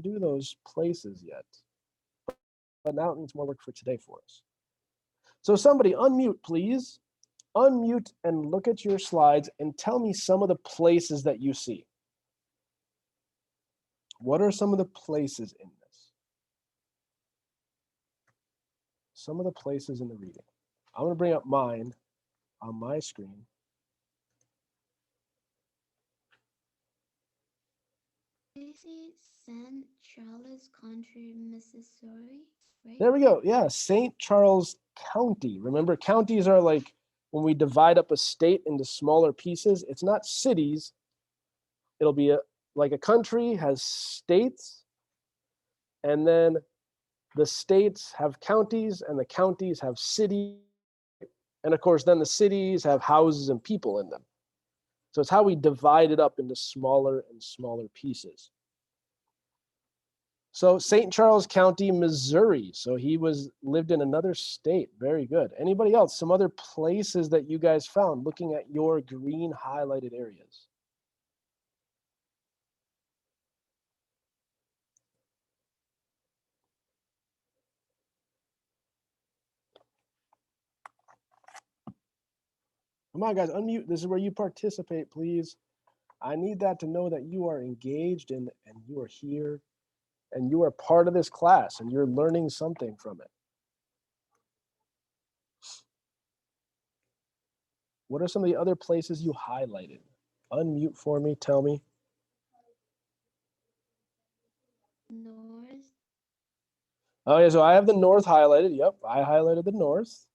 do those places yet. But now it needs more work for today for us. So somebody unmute, please. Unmute and look at your slides and tell me some of the places that you see. What are some of the places in this? Some of the places in the reading. I'm going to bring up mine on my screen. This is St. Charles County, Missouri, right? There we go. Yeah, St. Charles County. Remember, counties are like when we divide up a state into smaller pieces. It's not cities. It'll be like a country has states, and then the states have counties, and the counties have cities. And of course, then the cities have houses and people in them. So it's how we divide it up into smaller and smaller pieces. So St. Charles County, Missouri. So he lived in another state. Very good. Anybody else? Some other places that you guys found looking at your green highlighted areas? Come on, guys, unmute. This is where you participate, please. I need that to know that you are engaged and you are here and you are part of this class and you're learning something from it. What are some of the other places you highlighted? Unmute for me, tell me. North. Oh yeah, so I have the north highlighted. Yep, I highlighted the north.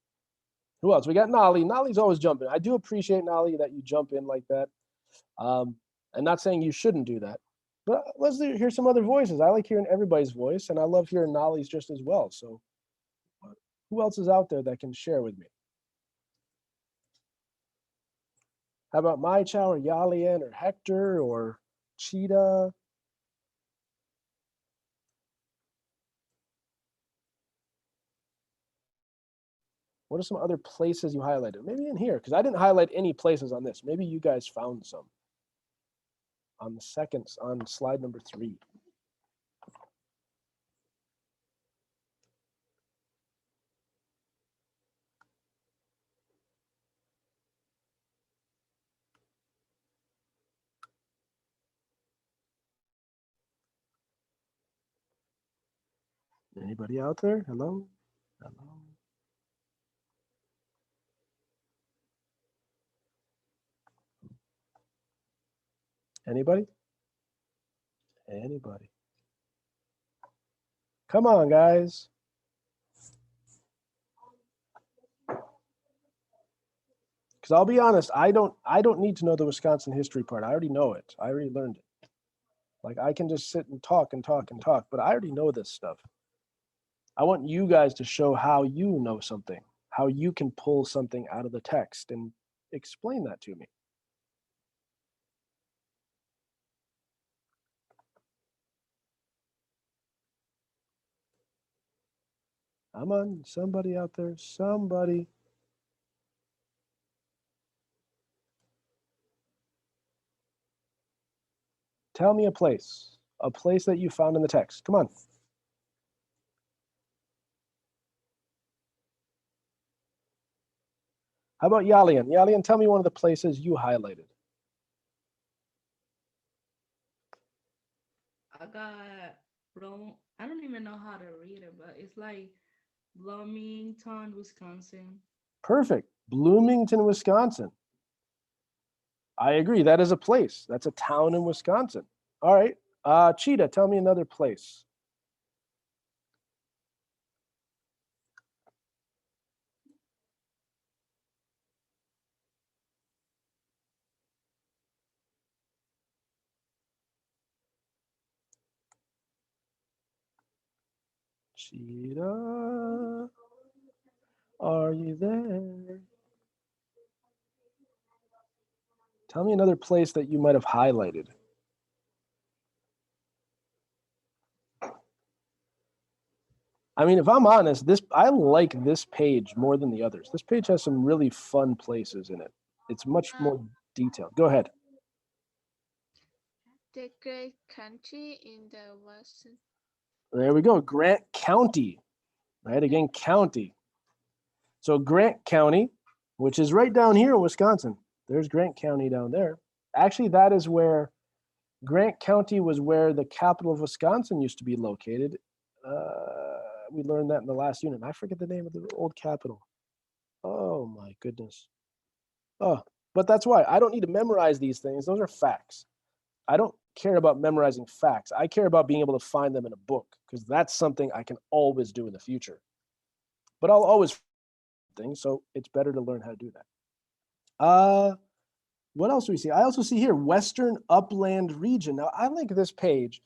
Who else? We got Nolly. Nolly's always jumping. I do appreciate, Nolly, that you jump in like that. I'm not saying you shouldn't do that, but let's hear some other voices. I like hearing everybody's voice, and I love hearing Nolly's just as well. So who else is out there that can share with me? How about Mai Chow or Yalian or Hector or Cheetah? What are some other places you highlighted? Maybe in here, because I didn't highlight any places on this. Maybe you guys found some. On slide number 3. Anybody out there? Hello? Hello? Anybody? Anybody? Come on, guys. Because I'll be honest, I don't need to know the Wisconsin history part. I already know it. I already learned it. Like I can just sit and talk and talk and talk, but I already know this stuff. I want you guys to show how you know something, how you can pull something out of the text and explain that to me. Come on, somebody out there, somebody. Tell me a place that you found in the text. Come on. How about Yalian? Yalian, tell me one of the places you highlighted. I got I don't even know how to read it, but it's like Bloomington, Wisconsin. Perfect. Bloomington, Wisconsin. I agree. That is a place. That's a town in Wisconsin. All right. Cheetah, tell me another place. Cheetah, are you there? Tell me another place that you might have highlighted. I mean, if I'm honest, I like this page more than the others. This page has some really fun places in it. It's much more detailed. Go ahead. the great country in the western. There we go. Grant County, right? Again, county. So Grant County, which is right down here in Wisconsin. There's Grant County down there. Actually, that is where Grant County was where the capital of Wisconsin used to be located. We learned that in the last unit. I forget the name of the old capital. Oh my goodness. Oh, but that's why I don't need to memorize these things. Those are facts. I don't care about memorizing facts. I care about being able to find them in a book because that's something I can always do in the future. But I'll always things, so it's better to learn how to do that. What else do we see? I also see here Western Upland Region. Now I like this page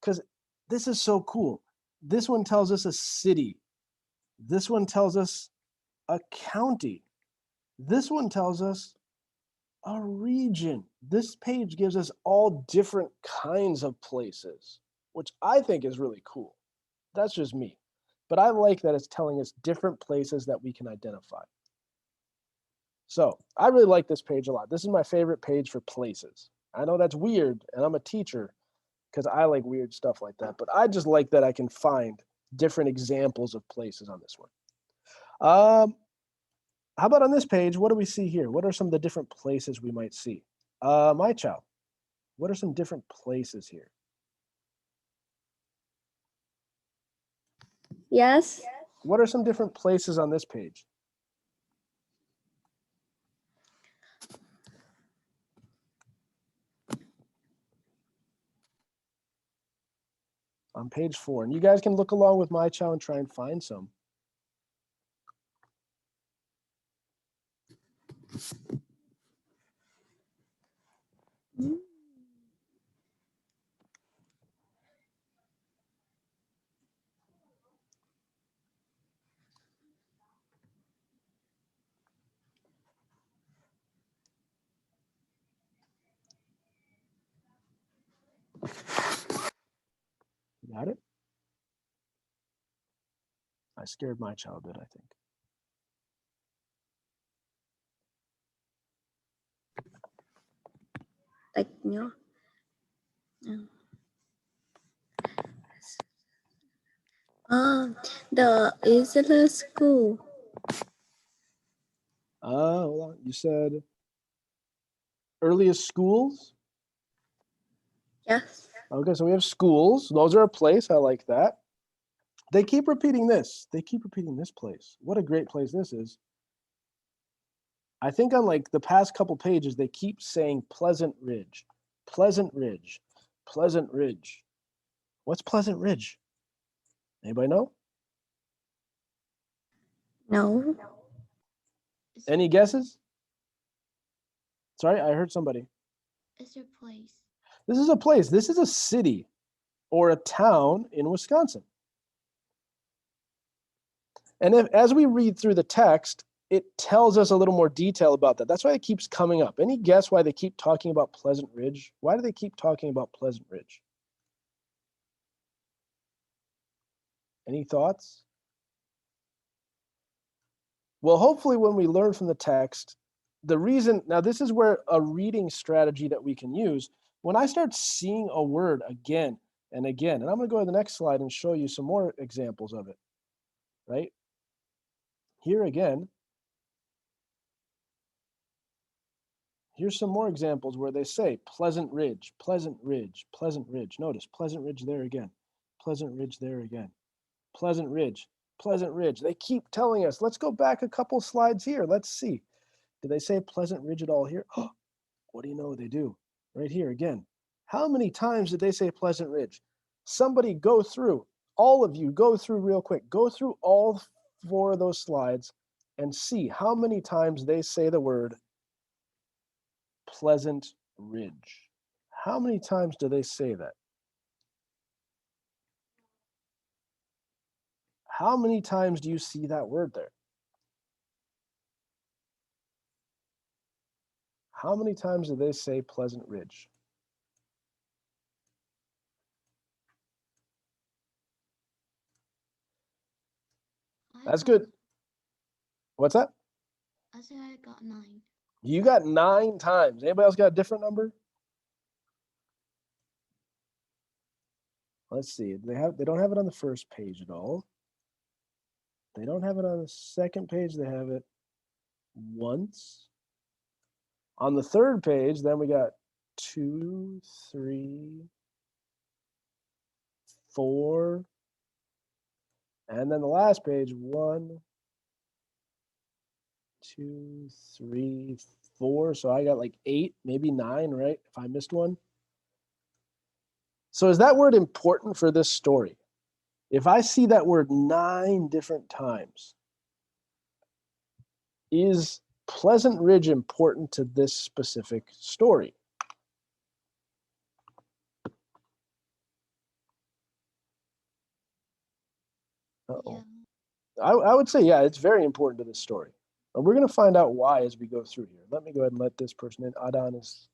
because this is so cool. This one tells us a city. This one tells us a county. This one tells us a region. This page gives us all different kinds of places, which I think is really cool. That's just me. But I like that it's telling us different places that we can identify. So I really like this page a lot. This is my favorite page for places. I know that's weird, and I'm a teacher because I like weird stuff like that. But I just like that I can find different examples of places on this one. How about on this page? What do we see here? What are some of the different places we might see? My child, what are some different places here? Yes. What are some different places on this page? On page 4. And you guys can look along with my child and try and find some. Got it? I scared my child a bit, I think. Like, no. The Isla School. Hold on. You said earliest schools? Yes. Okay, so we have schools. Those are a place. I like that. They keep repeating this. They keep repeating this place. What a great place this is. I think on like the past couple pages, they keep saying Pleasant Ridge, Pleasant Ridge, Pleasant Ridge. What's Pleasant Ridge? Anybody know? No. Is, Any guesses? Sorry, I heard somebody. is your place? This is a place. This is a city or a town in Wisconsin. And as we read through the text, it tells us a little more detail about that. That's why it keeps coming up. Any guess why they keep talking about Pleasant Ridge? Why do they keep talking about Pleasant Ridge? Any thoughts? Well, hopefully when we learn from the text, the reason, now this is where a reading strategy that we can use, when I start seeing a word again and again, and I'm going to go to the next slide and show you some more examples of it, right? Here again, here's some more examples where they say Pleasant Ridge, Pleasant Ridge, Pleasant Ridge. Notice Pleasant Ridge there again, Pleasant Ridge there again, Pleasant Ridge, Pleasant Ridge. They keep telling us, let's go back a couple slides here. Let's see. Do they say Pleasant Ridge at all here? Oh, what do you know they do? Right here again. How many times did they say Pleasant Ridge? Somebody go through, all of you go through real quick. Go through all 4 of those slides and see how many times they say the word Pleasant Ridge. How many times do they say that? How many times do you see that word there? How many times do they say Pleasant Ridge? That's good. What's that? I said I got 9. You got 9 times. Anybody else got a different number? let's see. They don't have it on the first page at all. They don't have it on the second page. They have it once. On the third page, then we got 2, 3, 4, and then the last page, 1, 2, 3, 4. So I got like 8, maybe 9, right? If I missed one. So is that word important for this story? If I see that word 9 different times, is Pleasant Ridge important to this specific story? Uh-oh. Yeah. I would say, yeah, it's very important to this story. And we're going to find out why as we go through here. Let me go ahead and let this person in. Adan is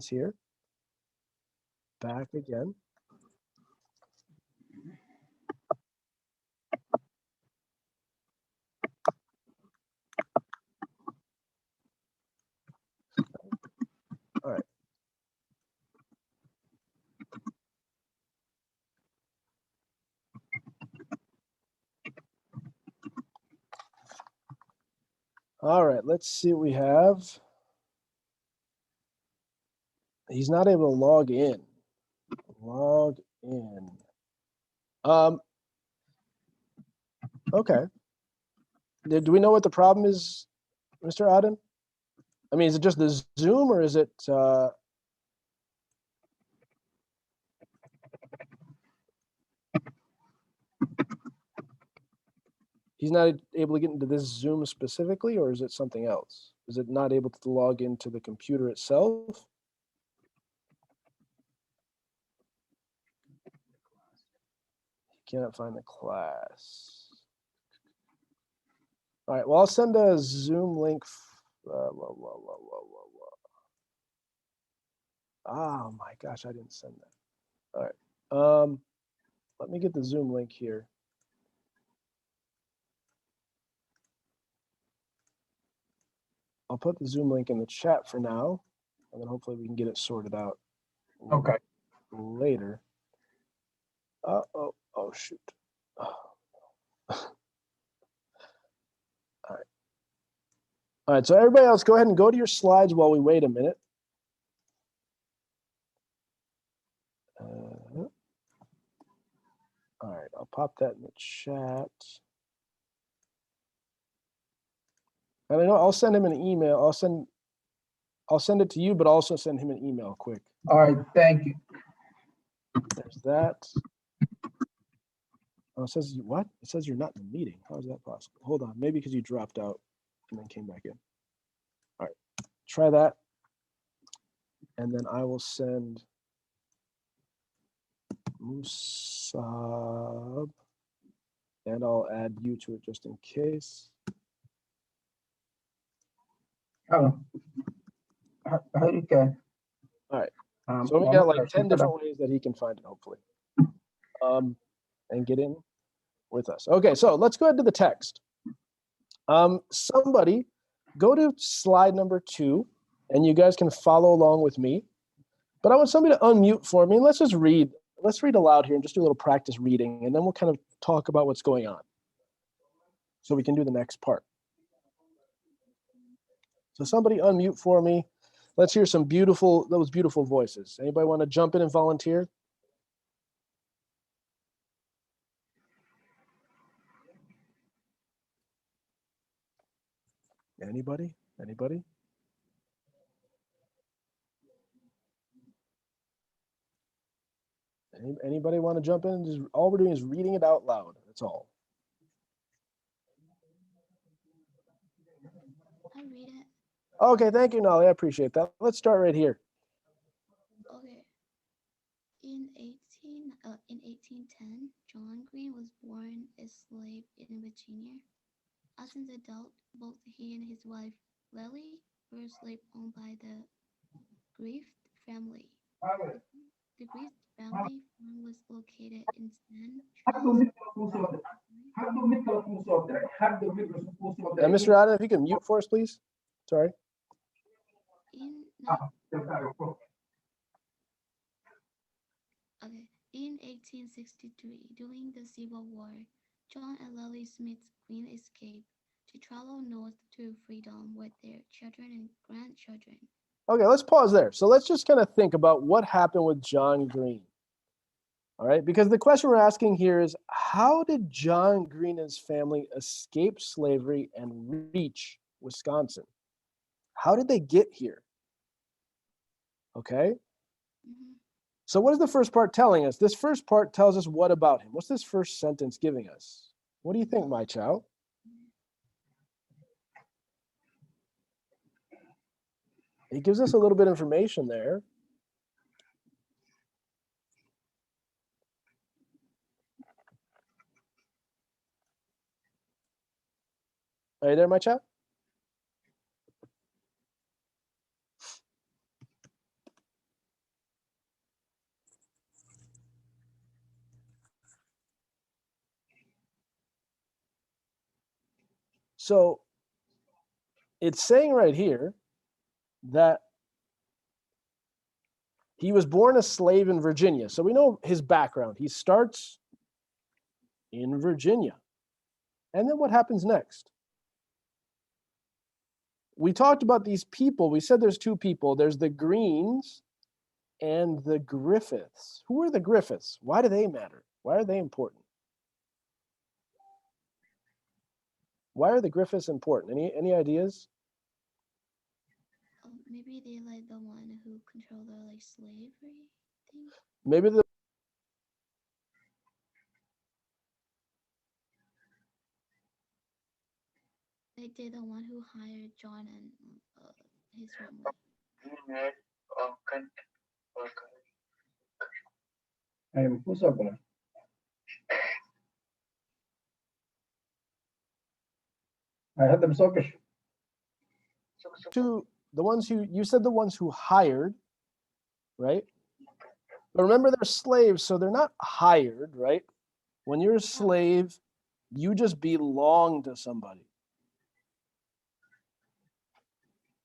here. Back again. All right. All right, let's see what we have. He's not able to log in. Log in. Okay. Do we know what the problem is, Mr. Aden? I mean, is it just the Zoom or is it he's not able to get into this Zoom specifically, or is it something else? Is it not able to log into the computer itself? He cannot find the class. All right, well, I'll send a Zoom link. Oh my gosh, I didn't send that. All right, let me get the Zoom link here. I'll put the Zoom link in the chat for now, and then hopefully we can get it sorted out. Okay. Later. Oh shoot. Oh. All right, so everybody else, go ahead and go to your slides while we wait a minute. All right, I'll pop that in the chat. And I know I'll send him an email. I'll send it to you, but also send him an email quick. All right, thank you. There's that. Oh, it says what? It says you're not in the meeting. How is that possible? Hold on, maybe because you dropped out and then came back in. All right, try that. And then I will send Musab, and I'll add you to it just in case. Oh, okay. All right. So we got like 10 different ways that he can find it, hopefully, and get in with us. Okay, so let's go ahead to the text. Somebody go to slide number 2, and you guys can follow along with me. But I want somebody to unmute for me. Let's just read. Let's read aloud here and just do a little practice reading, and then we'll kind of talk about what's going on, so we can do the next part. So somebody unmute for me. Let's hear those beautiful voices. Anybody want to jump in and volunteer? Anybody? Anybody? Anybody want to jump in? Just all we're doing is reading it out loud. That's all. I read it. Okay, thank you, Nolly. I appreciate that. Let's start right here. Okay. In 1810, John Green was born a slave in Virginia. As an adult, both he and his wife, Lily, were a slave owned by the Griffith family. The Griffith family farm was located in San Charles. And Mr. Adam, if you can mute for us, please. Sorry. In 18 1863, during the Civil War, John and Lily Smith Green escaped to travel north to freedom with their children and grandchildren. Okay, let's pause there. So let's just kind of think about what happened with John Green. All right, because the question we're asking here is, how did John Green and his family escape slavery and reach Wisconsin? How did they get here? Okay, Mhm. so what is the first part telling us? This first part tells us what about him? What's this first sentence giving us? What do you think, my child? It gives us a little bit of information there. Are you there, my child? So it's saying right here that he was born a slave in Virginia. So we know his background. He starts in Virginia. And then what happens next? We talked about these people. We said there's two people. There's the Greens and the Griffiths. Who are the Griffiths? Why do they matter? Why are they important? Why are the Griffiths important? Any ideas? Oh, maybe they like the one who control the like slavery thing. Maybe the Like they're the one who hired John and his family. Ay, me puso a comer. I had them soakish. the ones who you said the ones who hired, right? But remember, they're slaves, so they're not hired, right? When you're a slave, you just belong to somebody.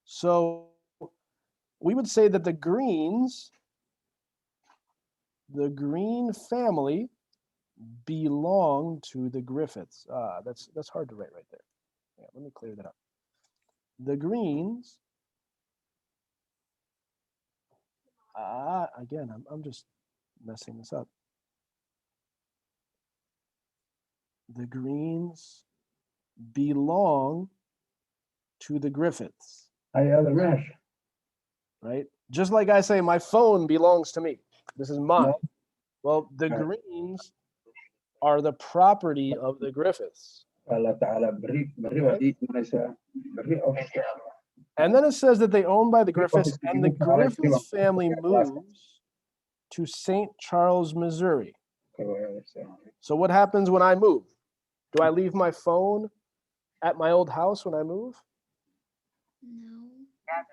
So we would say that the Greens, the Green family, belong to the Griffiths. That's hard to write right there. Yeah, let me clear that up. The Greens. Again, I'm just messing this up. The Greens belong to the Griffiths, Hay other mesh. right? Just like I say, my phone belongs to me. This is mine. No. Well, the Right. Greens are the property of the Griffiths. قال تعالى بري وديك ليس بري أو And then it says that they own by the Griffiths, and the Griffiths family moves to St. Charles, Missouri. So what happens when I move? Do I leave my phone at my old house when I move? No.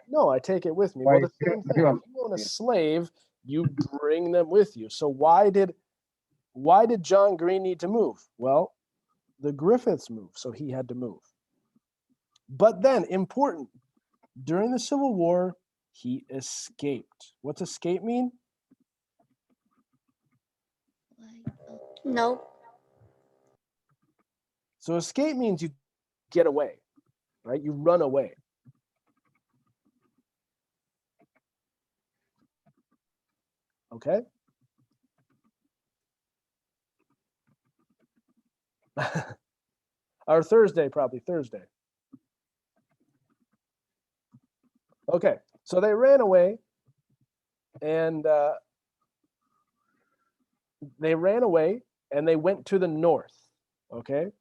No, I take it with me. Why Well, the same is thing. If you own a slave, you bring them with you. So why did John Green need to move? Well, the Griffiths moved, so he had to move. But then, important, during the Civil War, he escaped. What's escape mean? Like No. So escape means you get away, right? You run away. Okay? Or Thursday, probably Thursday. Okay, so they ran away, and they went to the north. Okay,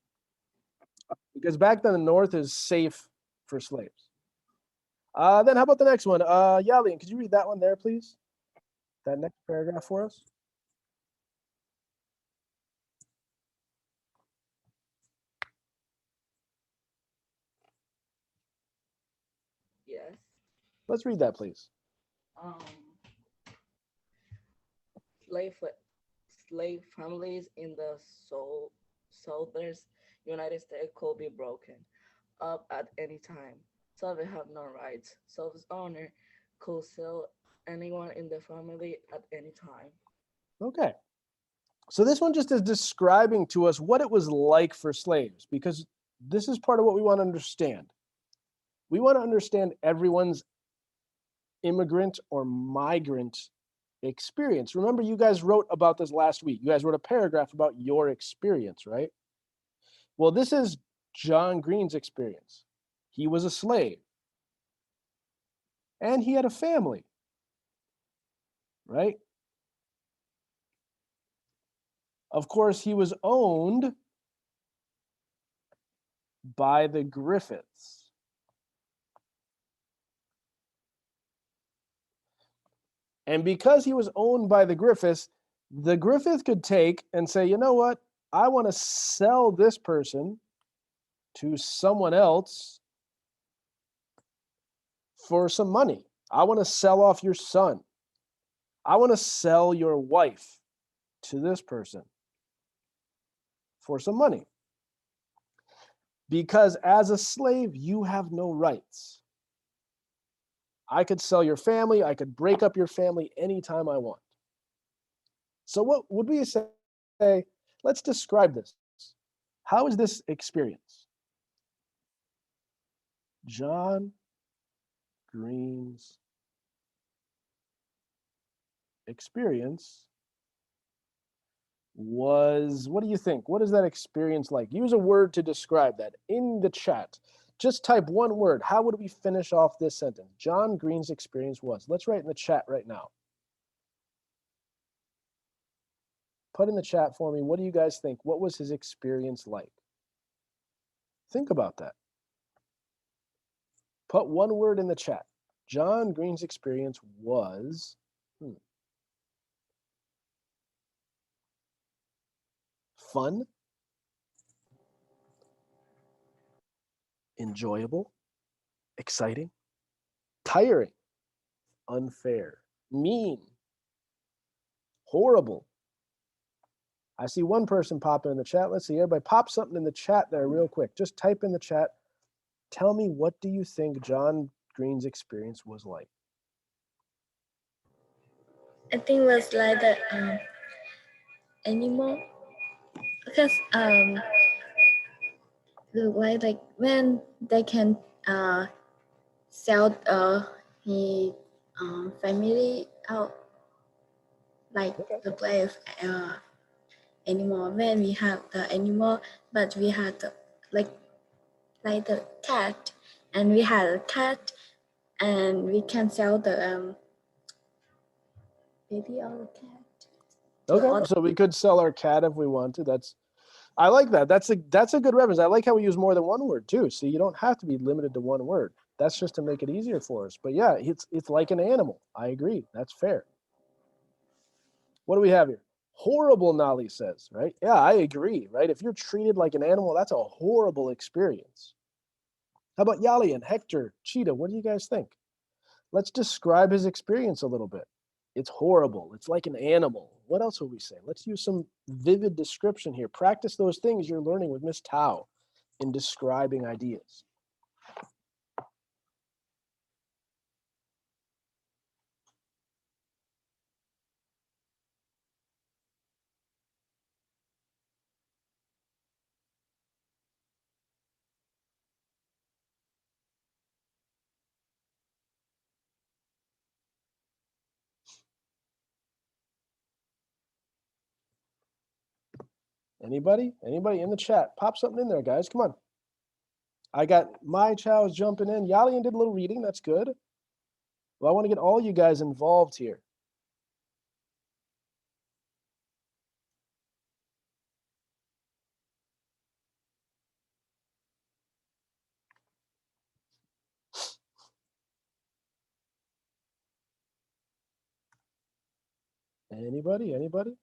because back then the north is safe for slaves. Then how about the next one? Yalian, could you read that one there, please? That next paragraph for us. Yes. Let's read that, please. Um, slave slave families in the southern United States could be broken up at any time. So they have no rights. So the owner could sell anyone in the family at any time. Okay. So this one just is describing to us what it was like for slaves, because this is part of what we want to understand. We want to understand everyone's immigrant or migrant experience. Remember, you guys wrote about this last week. You guys wrote a paragraph about your experience, right? Well, this is John Green's experience. He was a slave and he had a family, right? Of course, he was owned by the Griffiths. And because he was owned by the Griffiths could take and say, you know what? I want to sell this person to someone else for some money. I want to sell off your son. I want to sell your wife to this person for some money. Because as a slave, you have no rights. I could sell your family. I could break up your family anytime I want. So what would we say? Let's describe this. How is this experience? John Green's experience was, what do you think? What is that experience like? Use a word to describe that in the chat. Just type one word. How would we finish off this sentence? John Green's experience was. Let's write in the chat right now. Put in the chat for me. What do you guys think? What was his experience like? Think about that. Put one word in the chat. John Green's experience was fun, enjoyable, exciting, tiring, unfair, mean, horrible. I see one person popping in the chat. Let's see, everybody pop something in the chat there real quick. Just type in the chat. Tell me, what do you think John Green's experience was like? I think it was like the animal, because look like when they can sell his family out, like the play of animal. When we have the animal, but we had the, like the cat, and we had a cat, and we can sell the baby of the cat. Okay, so we could sell our cat if we want to. I like that. That's a good reference. I like how we use more than one word too. So you don't have to be limited to one word. That's just to make it easier for us. But yeah, it's like an animal. I agree. That's fair. What do we have here? Horrible, Nali says, right? Yeah, I agree, right? If you're treated like an animal, that's a horrible experience. How about Yali and Hector, Cheetah? What do you guys think? Let's describe his experience a little bit. It's horrible. It's like an animal. What else would we say? Let's use some vivid description here. Practice those things you're learning with Miss Tao in describing ideas. Anybody? Anybody in the chat? Pop something in there, guys. Come on. I got my Chow's jumping in. Yalian did a little reading. That's good. Well, I want to get all you guys involved here. Anybody? Anybody?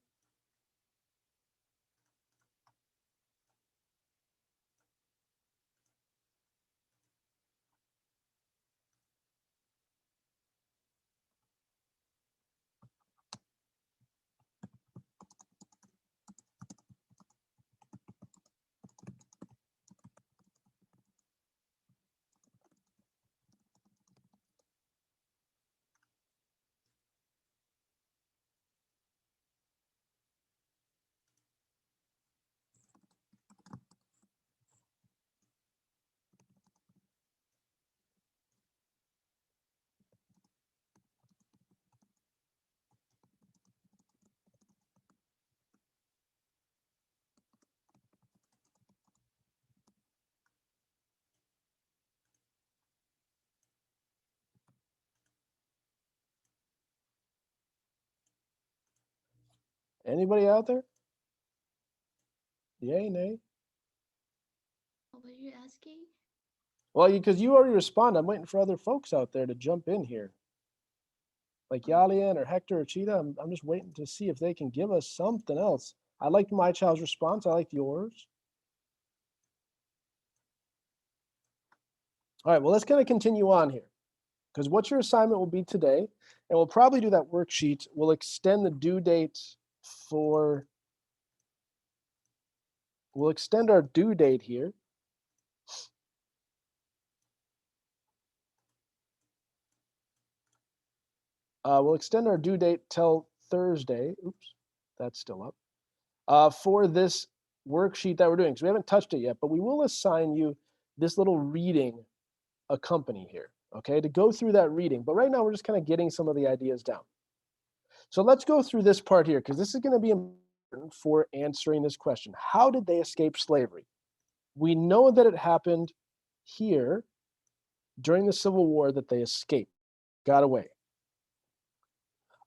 Anybody out there? Yay, nay? What were you asking? Well, because you already responded. I'm waiting for other folks out there to jump in here. Like Yalian or Hector or Cheetah. I'm just waiting to see if they can give us something else. I liked my child's response. I liked yours. All right, well, let's kind of continue on here. Because what your assignment will be today, and we'll probably do that worksheet, we'll extend the due date for, we'll extend our due date here. We'll extend our due date till Thursday. Oops, that's still up. For this worksheet that we're doing. So we haven't touched it yet, but we will assign you this little reading accompany here, okay, to go through that reading. But right now we're just kind of getting some of the ideas down. So let's go through this part here, because this is going to be important for answering this question. How did they escape slavery? We know that it happened here during the Civil War, that they escaped, got away.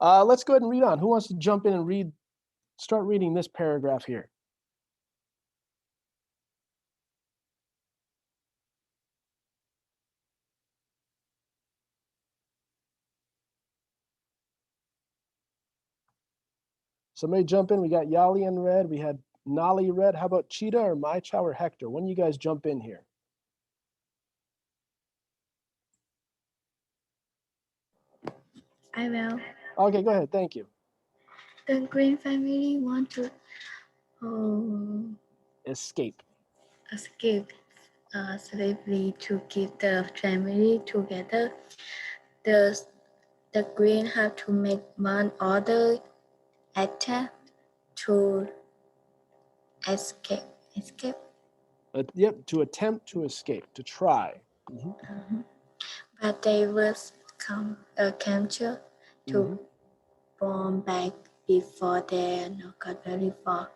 Let's go ahead and read on. Who wants to jump in and start reading this paragraph here? Somebody jump in. We got Yali in red. We had Nali red. How about Cheetah or My Chow or Hector? When you guys jump in here? I will. Okay, go ahead. Thank you. The Green family want to Escape. escape slavery to keep the family together. The Green have to make one other attempt to escape. Yep, to attempt to escape, to try. But they was captured to bomb back before they got very far.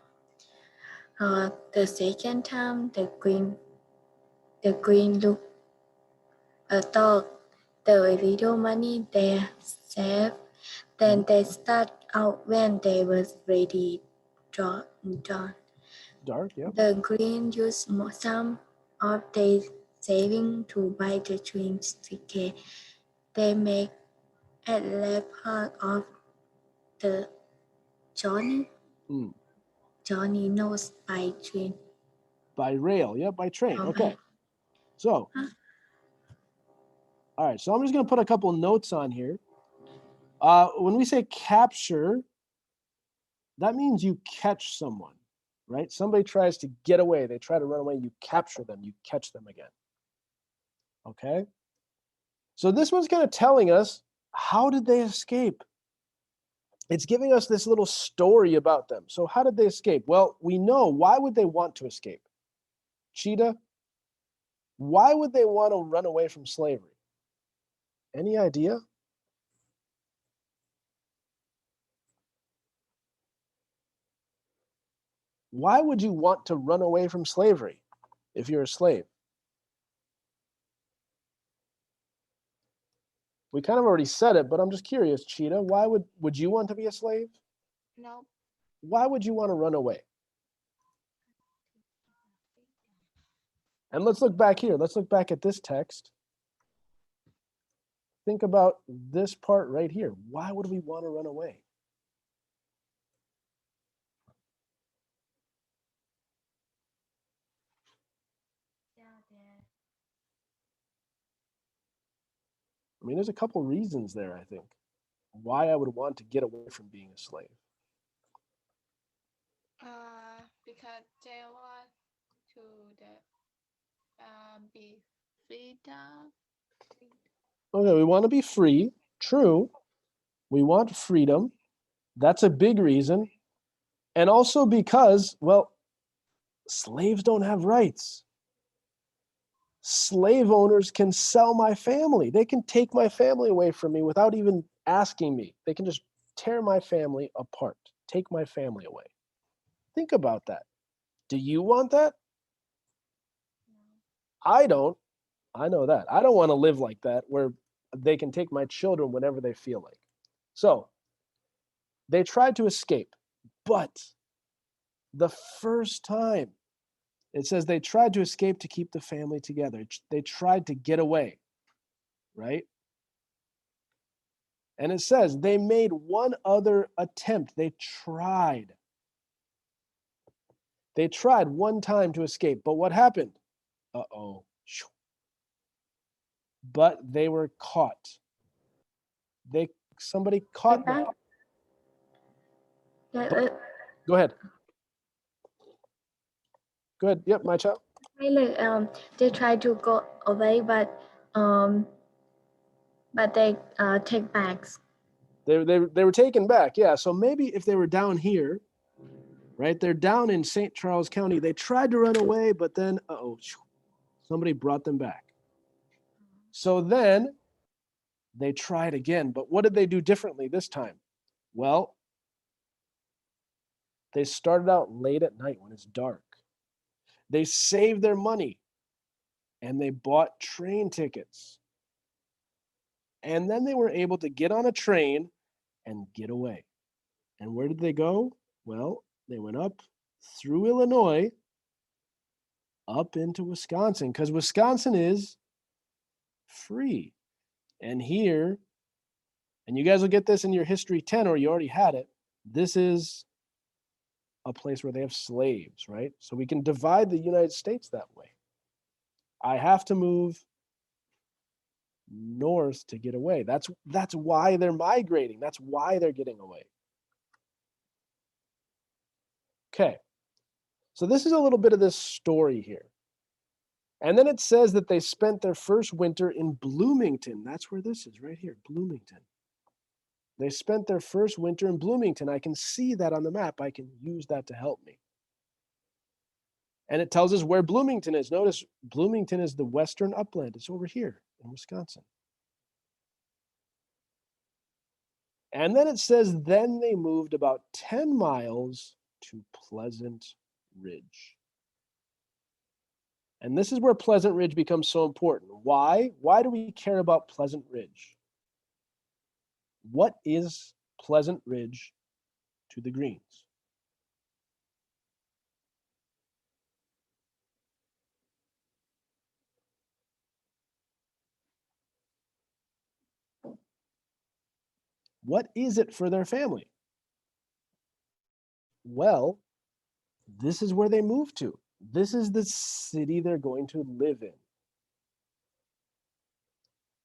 The second time, the Green look thought the little money they saved. Then they start out when they was ready drawn. Dark, yep. The Green used some of their saving to buy the train ticket. They make a left part of the journey. Johnny knows by train. By rail, yep, by train. Okay. So, all right, so I'm just going to put a couple notes on here. When we say capture, that means you catch someone, right? Somebody tries to get away. They try to run away. You capture them. You catch them again. Okay? So this one's kind of telling us, how did they escape? It's giving us this little story about them. So how did they escape? Well, we know. Why would they want to escape? Cheetah, why would they want to run away from slavery? Any idea? Why would you want to run away from slavery if you're a slave? We kind of already said it, but I'm just curious, Cheetah, why would you want to be a slave? No. Why would you want to run away? And let's look back here. Let's look back at this text. Think about this part right here. Why would we want to run away? I mean, there's a couple reasons there, I think, why I would want to get away from being a slave. Because they want to be freedom. Okay, we want to be free. True. We want freedom. That's a big reason. And also because, well, slaves don't have rights. Slave owners can sell my family. They can take my family away from me without even asking me. They can just tear my family apart, take my family away. Think about that. Do you want that? I don't. I know that. I don't want to live like that, where they can take my children whenever they feel like. So they tried to escape, But the first time, it says they tried to escape to keep the family together. They tried to get away, right? And it says they made one other attempt. They tried. They tried one time to escape, but what happened? Uh-oh. But they were caught. Somebody caught them. Go ahead. Go ahead. Yep, my child. They try to go away, but they take back. They were taken back. Yeah. So maybe if they were down here, right? They're down in St. Charles County. They tried to run away, but then somebody brought them back. So then they tried again. But what did they do differently this time? Well, they started out late at night when it's dark. They saved their money and they bought train tickets. And then they were able to get on a train and get away. And where did they go? Well, they went up through Illinois up into Wisconsin, because Wisconsin is free. And here, and you guys will get this in your History 10, or you already had it, this is a place where they have slaves, right? So we can divide the United States that way. I have to move north to get away. That's why they're migrating. That's why they're getting away. Okay. So this is a little bit of this story here. And then it says that they spent their first winter in Bloomington. That's where this is, right here, Bloomington. They spent their first winter in Bloomington. I can see that on the map. I can use that to help me. And it tells us where Bloomington is. Notice Bloomington is the western upland. It's over here in Wisconsin. And then it says, then they moved about 10 miles to Pleasant Ridge. And this is where Pleasant Ridge becomes so important. Why? Why do we care about Pleasant Ridge? What is Pleasant Ridge to the Greens? What is it for their family? Well, this is where they moved to. This is the city they're going to live in.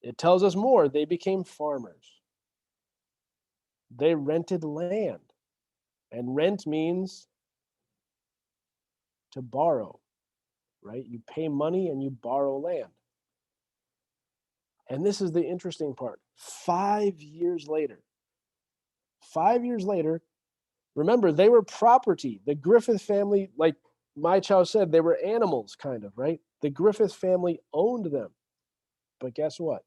It tells us more. They became farmers. They rented land. And rent means to borrow, right? You pay money and you borrow land. And this is the interesting part. 5 years later, remember, they were property. The Griffith family, like my child said, they were animals, kind of, right? The Griffith family owned them. But guess what?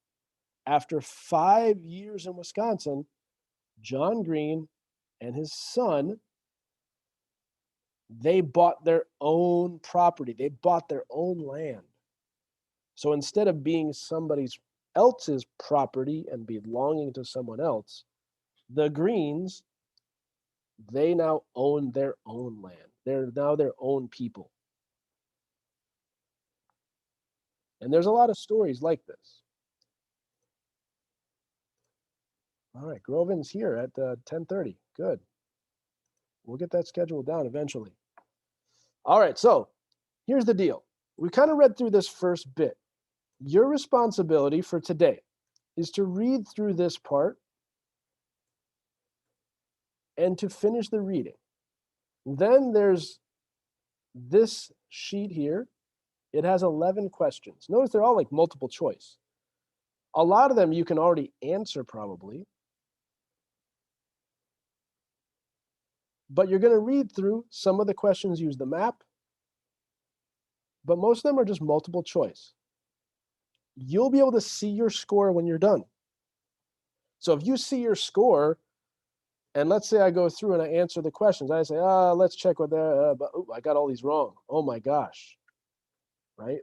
After 5 years in Wisconsin, John Green and his son, they bought their own property. They bought their own land. So instead of being somebody else's property and belonging to someone else, the Greens, they now own their own land. They're now their own people. And there's a lot of stories like this. All right, Groven's here at 10:30. Good. We'll get that scheduled down eventually. All right, so here's the deal. We kind of read through this first bit. Your responsibility for today is to read through this part and to finish the reading. Then there's this sheet here. It has 11 questions. Notice they're all like multiple choice. A lot of them you can already answer probably. But you're going to read through. Some of the questions use the map, but most of them are just multiple choice. You'll be able to see your score when you're done. So if you see your score, and let's say I go through and I answer the questions, I say, let's check what but I got all these wrong. Oh my gosh, right?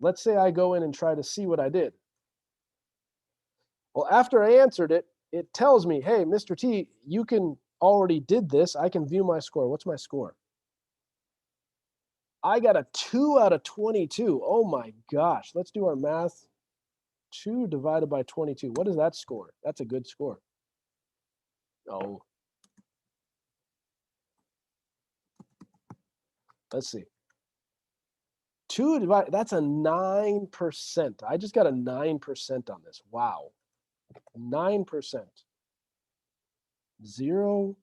Let's say I go in and try to see what I did. Well, after I answered it, it tells me, hey, Mr. T, you can already did this. I can view my score. What's my score? I got a 2 out of 22. Oh my gosh. Let's do our math. 2 divided by 22. What is that score? That's a good score. Oh. Let's see. 2 divided, that's a 9%. I just got a 9% on this. Wow. 9%. 0.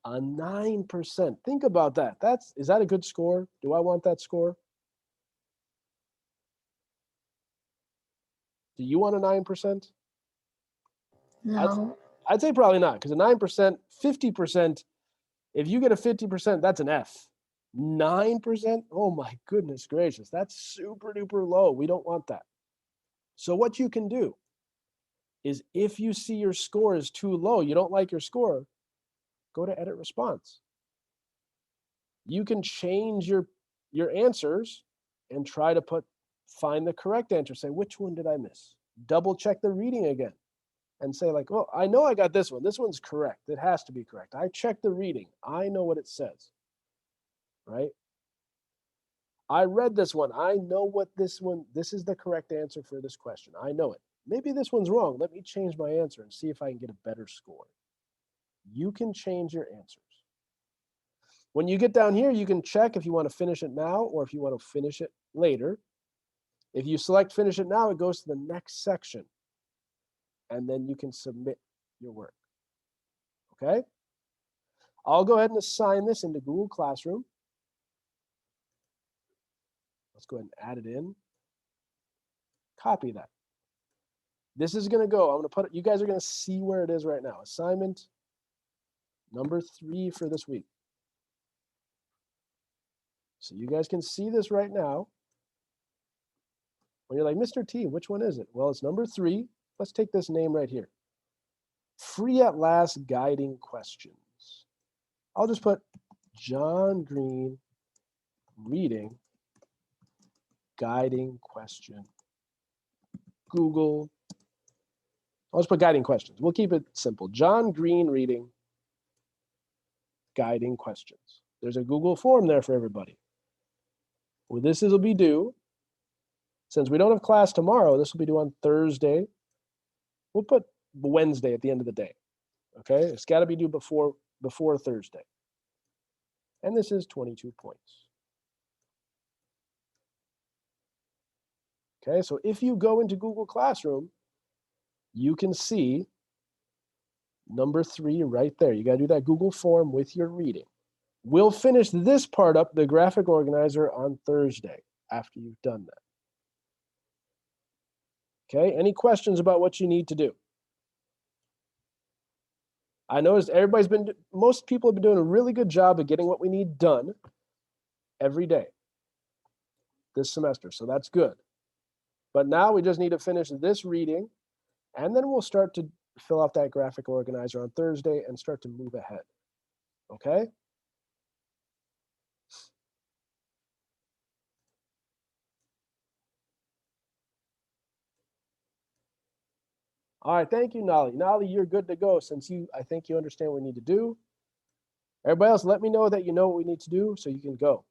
A 9%. Think about that. Is that a good score? Do I want that score? Do you want a 9%? No. I'd say probably not, because a 9%, 50%, if you get a 50%, that's an F. 9%? Oh my goodness gracious. That's super duper low. We don't want that. So what you can do is if you see your score is too low, you don't like your score, go to edit response. You can change your answers and try to find the correct answer. Say, which one did I miss? Double check the reading again and say like, well, I know I got this one. This one's correct. It has to be correct. I checked the reading. I know what it says, right? I read this one. I know what this is the correct answer for this question. I know it. Maybe this one's wrong. Let me change my answer and see if I can get a better score. You can change your answers. When you get down here, you can check if you want to finish it now or if you want to finish it later. If you select finish it now, it goes to the next section. And then you can submit your work. Okay? I'll go ahead and assign this into Google Classroom. Let's go ahead and add it in. Copy that. This is going to go. I'm going to put it, you guys are going to see where it is right now. Assignment number 3 for this week. So you guys can see this right now. When you're like, Mr. T, which one is it? Well, it's number 3. Let's take this name right here. Free at Last Guiding Questions. I'll just put John Green Reading Guiding Question. Google. I'll just put guiding questions. We'll keep it simple. John Green Reading Guiding Questions. There's a Google form there for everybody. Well, this will be due. Since we don't have class tomorrow, this will be due on Thursday. We'll put Wednesday at the end of the day. Okay, it's got to be due before Thursday. And this is 22 points. Okay, so if you go into Google Classroom, you can see number 3 right there. You got to do that Google form with your reading. We'll finish this part up, the graphic organizer, on Thursday after you've done that. Okay, any questions about what you need to do? I noticed most people have been doing a really good job of getting what we need done every day this semester, so that's good. But now we just need to finish this reading, and then we'll start to fill out that graphic organizer on Thursday and start to move ahead. Okay? All right, thank you, Nali. Nali, you're good to go since I think you understand what we need to do. Everybody else, let me know that you know what we need to do so you can go.